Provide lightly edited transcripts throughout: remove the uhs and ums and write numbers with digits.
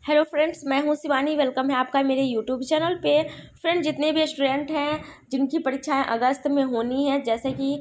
Hello friends, मैं हूं Shivani. Welcome है आपका मेरे यूट्यूब चैनल पे। फ्रेंड, जितने भी स्टूडेंट हैं जिनकी परीक्षाएं अगस्त में होनी है, जैसे कि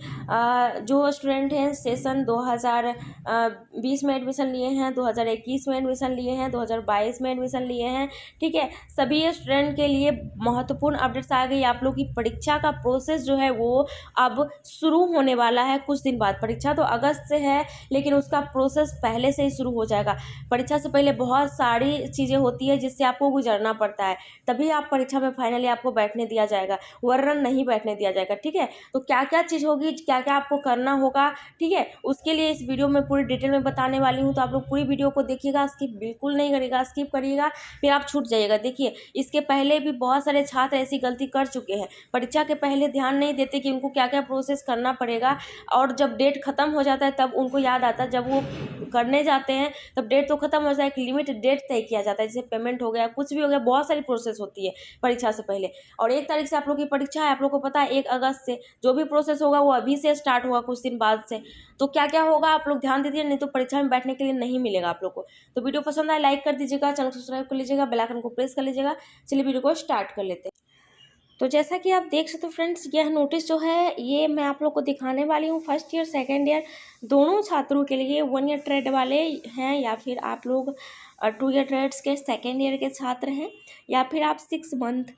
जो स्टूडेंट हैं सेशन 2020 में एडमिशन लिए हैं, 2021 में एडमिशन लिए हैं, 2022 में एडमिशन लिए हैं, ठीक है, सभी स्टूडेंट के लिए महत्वपूर्ण अपडेट्स आ गई। आप लोग की परीक्षा का प्रोसेस जो है वो अब शुरू होने वाला है कुछ दिन बाद। परीक्षा तो अगस्त से है, लेकिन उसका प्रोसेस पहले से ही शुरू हो जाएगा। परीक्षा से पहले बहुत सारी चीज़ें होती है जिससे आपको गुजरना पड़ता है, तभी आप परीक्षा में फाइनली आपको बैठने दिया जाएगा, वरना नहीं बैठने दिया जाएगा। ठीक है, तो क्या क्या चीज़ होगी, क्या क्या आपको करना होगा, ठीक है, उसके लिए इस वीडियो में पूरी डिटेल में बताने वाली हूँ। तो आप लोग पूरी वीडियो को देखिएगा, स्किप बिल्कुल नहीं करिएगा। स्किप करिएगा फिर आप छूट जाइएगा। देखिए, इसके पहले भी बहुत सारे छात्र ऐसी गलती कर चुके हैं, परीक्षा के पहले ध्यान नहीं देते कि उनको क्या क्या प्रोसेस करना पड़ेगा, और जब डेट खत्म हो जाता है तब उनको याद आता है। जब वो करने जाते हैं तब डेट तो खत्म हो जाए, एक लिमिट डेट तय किया जाता है, जैसे पेमेंट हो गया, कुछ भी हो गया, बहुत सारी प्रोसेस होती है परीक्षा से पहले। और 1 तारीख से आप लोग की परीक्षा है, आप लोग को पता है 1 अगस्त से जो भी प्रोसेस होगा वो अभी से स्टार्ट होगा, कुछ दिन बाद से। तो क्या क्या होगा आप लोग ध्यान दीजिए, नहीं तो परीक्षा में बैठने के लिए नहीं मिलेगा आप लोग को। तो वीडियो पसंद आए लाइक कर दीजिएगा, चैनल को सब्सक्राइब कर लीजिएगा, बेल आइकन को प्रेस कर लीजिएगा। चलिए वीडियो को स्टार्ट कर लेते हैं। तो जैसा कि आप देख सकते हो फ्रेंड्स, यह नोटिस जो है ये मैं आप लोग को दिखाने वाली हूँ। फर्स्ट ईयर सेकेंड ईयर दोनों छात्रों के लिए, 1 ईयर ट्रेड वाले हैं या फिर आप लोग 2 ईयर ट्रेड्स के सेकेंड ईयर के छात्र हैं, या फिर आप 6 मंथ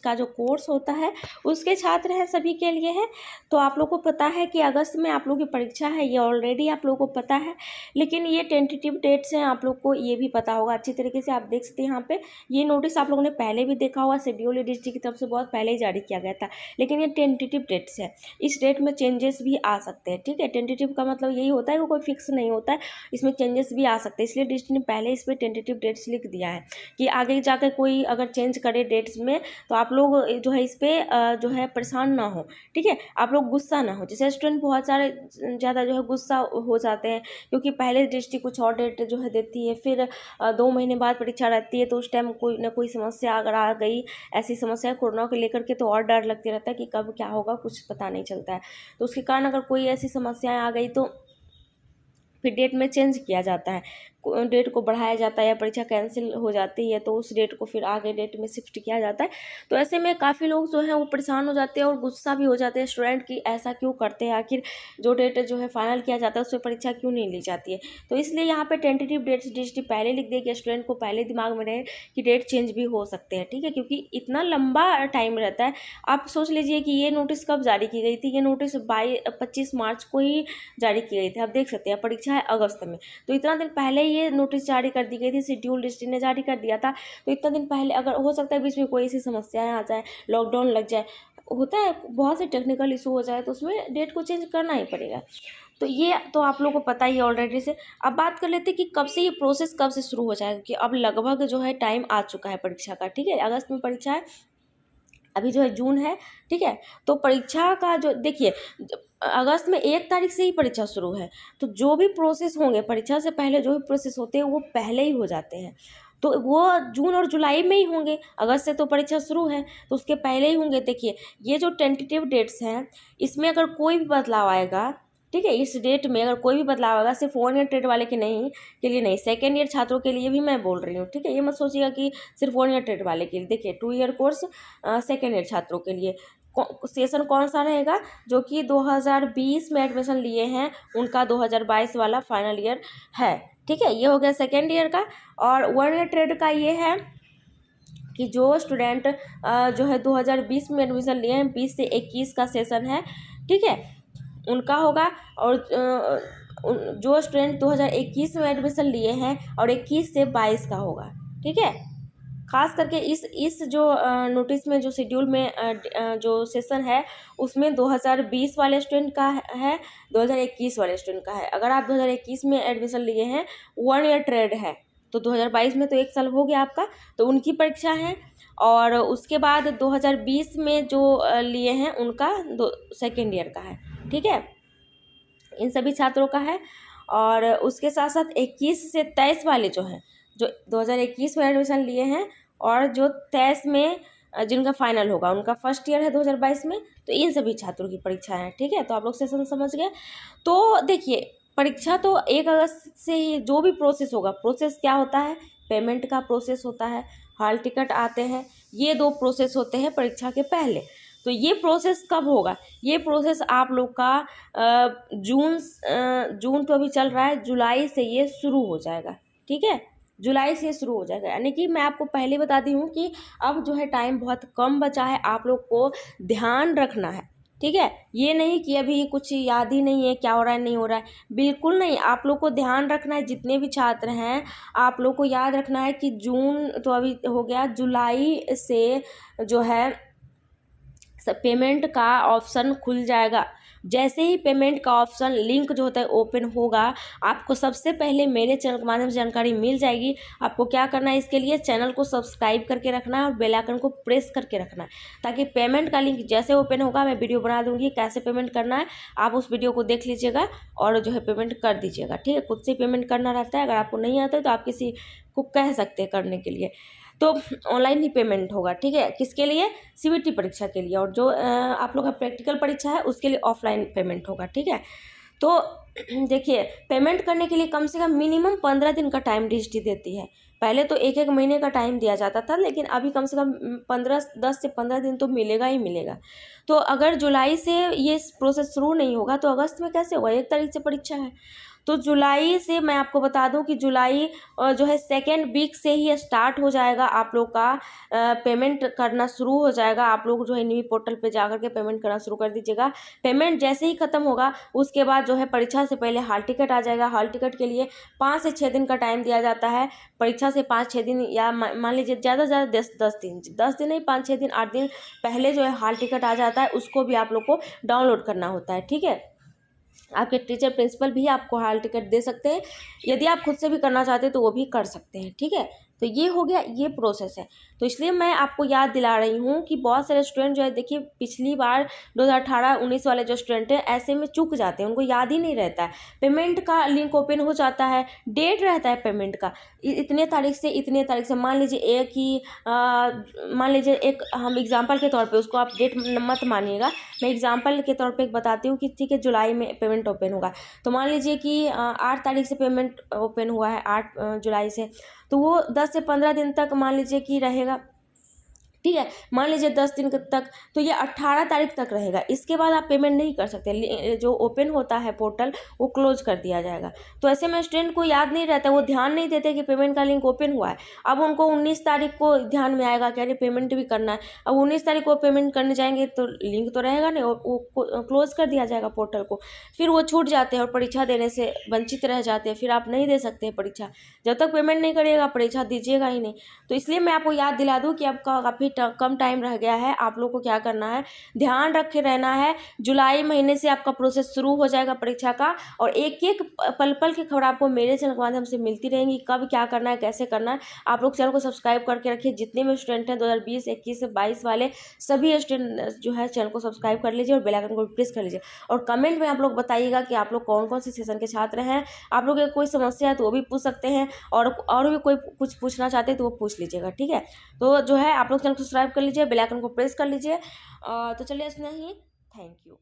का जो कोर्स होता है उसके छात्र हैं, सभी के लिए है। तो आप लोग को पता है कि अगस्त में आप लोग की परीक्षा है, ये ऑलरेडी आप लोग को पता है, लेकिन ये टेंटेटिव डेट्स हैं, आप लोग को ये भी पता होगा अच्छी तरीके से। आप देख सकते हैं यहाँ पे ये नोटिस आप लोगों ने पहले भी देखा होगा, शेड्यूल डिस्ट्रिक्ट की तरफ से बहुत पहले ही जारी किया गया था, लेकिन ये टेंटेटिव डेट्स है, इस डेट में चेंजेस भी आ सकते हैं। ठीक है, टेंटेटिव का मतलब यही होता है कि कोई फिक्स नहीं होता है, इसमें चेंजेस भी आ सकते हैं, इसलिए डिस्ट्रिक्ट ने पहले इस पर टेंटेटिव डेट्स लिख दिया है कि आगे जाकर कोई अगर चेंज करे डेट्स में तो आप लोग जो है इस पर जो है परेशान ना हो। ठीक है, आप लोग गुस्सा ना हो। जैसे स्टूडेंट बहुत सारे ज़्यादा जो है गुस्सा हो जाते हैं, क्योंकि पहले डिस्ट्रिक्ट कुछ और डेट जो है देती है, फिर 2 महीने बाद परीक्षा रहती है, तो उस टाइम कोई ना कोई समस्या अगर आ गई, ऐसी समस्या कोरोना को लेकर के, तो और डर लगते रहता है कि कब क्या होगा, कुछ पता नहीं चलता है। तो उसके कारण अगर कोई ऐसी समस्याएं आ गई तो फिर डेट में चेंज किया जाता है, डेट को बढ़ाया जाता है, या परीक्षा कैंसिल हो जाती है तो उस डेट को फिर आगे डेट में शिफ्ट किया जाता है। तो ऐसे में काफ़ी लोग जो हैं वो परेशान हो जाते हैं और गुस्सा भी हो जाते हैं स्टूडेंट की, ऐसा क्यों करते हैं, आखिर जो डेट जो है फाइनल किया जाता है उस पर परीक्षा क्यों नहीं ली जाती है। तो इसलिए यहाँ पे टेंटेटिव डेट्स डिस्ट्रिक्ट पहले लिख दे कि स्टूडेंट को पहले दिमाग में रहे कि डेट चेंज भी हो सकते हैं। ठीक है, क्योंकि इतना लंबा टाइम रहता है। आप सोच लीजिए कि ये नोटिस कब जारी की गई थी, ये नोटिस 25 मार्च को ही जारी की गई थी। आप देख सकते हैं परीक्षा है अगस्त में, तो इतना दिन पहले ये नोटिस जारी कर दी गई थी, शेड्यूल डिस्ट्रिक्ट ने जारी कर दिया था। तो इतना दिन पहले अगर हो सकता है बीच में कोई ऐसी समस्याएं आ जाए, लॉकडाउन लग जाए, होता है बहुत से टेक्निकल इशू हो जाए, तो उसमें डेट को चेंज करना ही पड़ेगा। तो ये तो आप लोगों को पता ही है ऑलरेडी से। अब बात कर लेते हैं कि कब से ये प्रोसेस कब से शुरू हो जाएगा, कि अब लगभग जो है टाइम आ चुका है परीक्षा का। ठीक है, अगस्त में परीक्षा है, अभी जो है जून है। ठीक है, तो परीक्षा का जो देखिए अगस्त में 1 तारीख से ही परीक्षा शुरू है, तो जो भी प्रोसेस होंगे परीक्षा से पहले, जो भी प्रोसेस होते हैं वो पहले ही हो जाते हैं, तो वो जून और जुलाई में ही होंगे। अगस्त से तो परीक्षा शुरू है तो उसके पहले ही होंगे। देखिए, ये जो टेंटेटिव डेट्स हैं इसमें अगर कोई भी बदलाव आएगा, ठीक है, इस डेट में अगर कोई भी बदलाव आएगा, सिर्फ 1 ईयर ट्रेड वाले के लिए नहीं, सेकेंड ईयर छात्रों के लिए भी मैं बोल रही हूँ। ठीक है, ये मत सोचिएगा कि सिर्फ 1 ईयर ट्रेड वाले के लिए। देखिए, 2 ईयर कोर्स सेकेंड ईयर छात्रों के लिए सेशन कौन सा रहेगा, जो कि 2020 में एडमिशन लिए हैं उनका 2022 वाला फाइनल ईयर है। ठीक है, ये हो गया सेकेंड ईयर का। और 1 ईयर ट्रेड का ये है कि जो स्टूडेंट जो है 2020 में एडमिशन लिए हैं, 20 से 21 का सेशन है, ठीक है, उनका होगा। और जो स्टूडेंट 2021 में एडमिशन लिए हैं और 21 से 22 का होगा। ठीक है, खास करके इस जो नोटिस में जो शेड्यूल में जो सेशन है उसमें 2020 वाले स्टूडेंट का है, 2021 वाले स्टूडेंट का है। अगर आप 2021 में एडमिशन लिए हैं, 1 ईयर ट्रेड है, तो 2022 में तो 1 साल हो गया आपका, तो उनकी परीक्षा है। और उसके बाद 2020 में जो लिए हैं उनका सेकेंड ईयर का है। ठीक है, इन सभी छात्रों का है। और उसके साथ साथ 21 से 23 वाले जो हैं, जो 2021 में एडमिशन लिए हैं और जो 23 में जिनका फाइनल होगा, उनका फर्स्ट ईयर है 2022 में, तो इन सभी छात्रों की परीक्षा है। ठीक है, तो आप लोग सेशन समझ गए। तो देखिए, परीक्षा तो 1 अगस्त से ही जो भी प्रोसेस होगा, प्रोसेस क्या होता है पेमेंट का प्रोसेस होता है, हॉल टिकट आते हैं, ये 2 प्रोसेस होते हैं परीक्षा के पहले। तो ये प्रोसेस कब होगा? ये प्रोसेस आप लोग का जून तो अभी चल रहा है, जुलाई से ये शुरू हो जाएगा, ठीक है। जुलाई से शुरू हो जाएगा, यानी कि मैं आपको पहले बता दी हूँ कि अब जो है टाइम बहुत कम बचा है, आप लोग को ध्यान रखना है, ठीक है। ये नहीं कि अभी कुछ याद ही नहीं है क्या हो रहा है नहीं हो रहा है, बिल्कुल नहीं। आप लोग को ध्यान रखना है, जितने भी छात्र हैं आप लोग को याद रखना है कि जून तो अभी हो गया, जुलाई से जो है पेमेंट का ऑप्शन खुल जाएगा। जैसे ही पेमेंट का ऑप्शन लिंक जो होता है ओपन होगा, आपको सबसे पहले मेरे चैनल के माध्यम से जानकारी मिल जाएगी। आपको क्या करना है, इसके लिए चैनल को सब्सक्राइब करके रखना है और बेल आइकन को प्रेस करके रखना है, ताकि पेमेंट का लिंक जैसे ओपन होगा मैं वीडियो बना दूंगी कैसे पेमेंट करना है, आप उस वीडियो को देख लीजिएगा और जो है पेमेंट कर दीजिएगा, ठीक है। खुद से पेमेंट करना रहता है, अगर आपको नहीं आता है तो आप किसी को कह सकते हैं करने के लिए। तो ऑनलाइन ही पेमेंट होगा, ठीक है। किसके लिए? सीबीटी परीक्षा के लिए, और जो आप लोग का प्रैक्टिकल परीक्षा है उसके लिए ऑफलाइन पेमेंट होगा, ठीक है। तो देखिए, पेमेंट करने के लिए कम से कम मिनिमम 15 दिन का टाइम रजिस्ट्री देती है। पहले तो 1-1 महीने का टाइम दिया जाता था, लेकिन अभी कम से कम 10 से 15 दिन तो मिलेगा ही मिलेगा। तो अगर जुलाई से ये प्रोसेस शुरू नहीं होगा तो अगस्त में कैसे होगा? 1 तारीख से परीक्षा है, तो जुलाई से मैं आपको बता दूं कि जुलाई जो है 2nd वीक से ही स्टार्ट हो जाएगा, आप लोग का पेमेंट करना शुरू हो जाएगा। आप लोग जो है न्यू पोर्टल पे जाकर के पेमेंट करना शुरू कर दीजिएगा। पेमेंट जैसे ही ख़त्म होगा उसके बाद जो है परीक्षा से पहले हॉल टिकट आ जाएगा। हॉल टिकट के लिए 5 से 6 दिन का टाइम दिया जाता है। परीक्षा से 5-6 दिन, या मान लीजिए ज़्यादा से ज़्यादा 10 दिन नहीं, 5-6 दिन 8 दिन पहले जो है हॉल टिकट आ जाता है। उसको भी आप लोग को डाउनलोड करना होता है, ठीक है। आपके टीचर प्रिंसिपल भी आपको हॉल टिकट दे सकते हैं। यदि आप खुद से भी करना चाहते हैं तो वो भी कर सकते हैं, ठीक है। तो ये हो गया, ये प्रोसेस है। तो इसलिए मैं आपको याद दिला रही हूँ कि बहुत सारे स्टूडेंट जो है, देखिए पिछली बार 2018-19 वाले जो स्टूडेंट हैं ऐसे में चूक जाते हैं, उनको याद ही नहीं रहता है। पेमेंट का लिंक ओपन हो जाता है, डेट रहता है पेमेंट का, इतने तारीख से इतने तारीख से। मान लीजिए एक हम एग्जाम्पल के तौर पे, उसको आप डेट मत मानिएगा, मैं एग्जाम्पल के तौर पे एक बताती हूँ कि ठीक है जुलाई में पेमेंट ओपन होगा। तो मान लीजिए कि 8 तारीख से पेमेंट ओपन हुआ है, 8 जुलाई से, तो वो 10 से 15 दिन तक मान लीजिए कि रहेगा, ठीक है। मान लीजिए 10 दिन तक, तो ये 18 तारीख तक रहेगा। इसके बाद आप पेमेंट नहीं कर सकते, जो ओपन होता है पोर्टल वो क्लोज कर दिया जाएगा। तो ऐसे में स्टूडेंट को याद नहीं रहता, वो ध्यान नहीं देते कि पेमेंट का लिंक ओपन हुआ है। अब उनको 19 तारीख को ध्यान में आएगा कि अरे पेमेंट भी करना है। अब 19 तारीख को पेमेंट करने जाएंगे तो लिंक तो रहेगा नहीं, वो क्लोज कर दिया जाएगा पोर्टल को। फिर वो छूट जाते हैं और परीक्षा देने से वंचित रह जाते हैं। फिर आप नहीं दे सकते परीक्षा, जब तक पेमेंट नहीं करिएगा परीक्षा दीजिएगा ही नहीं। तो इसलिए मैं आपको याद दिला दूँ कि आपका काफ़ी कम टाइम रह गया है। आप लोग को क्या करना है, ध्यान रखे रहना है। जुलाई महीने से आपका प्रोसेस शुरू हो जाएगा परीक्षा का, और एक एक पल पल की खबर आपको मेरे चैनल के माध्यम से मिलती रहेंगी, कब क्या करना है कैसे करना है। आप लोग चैनल को सब्सक्राइब करके रखिए। जितने भी स्टूडेंट हैं 2020, 21 से 22 वाले सभी स्टूडेंट जो है चैनल को सब्सक्राइब कर लीजिए और बेल आइकन को प्रेस कर लीजिए। और कमेंट में आप लोग बताइएगा कि आप लोग कौन कौन से सेशन के छात्र हैं। आप लोग कोई समस्या है तो वो भी पूछ सकते हैं, और भी कोई कुछ पूछना चाहते हैं तो वो पूछ लीजिएगा, ठीक है। तो जो है आप लोग चैनल को सब्सक्राइब कर लीजिए, बेल आइकन को प्रेस कर लीजिए। तो चलिए इतना ही, थैंक यू।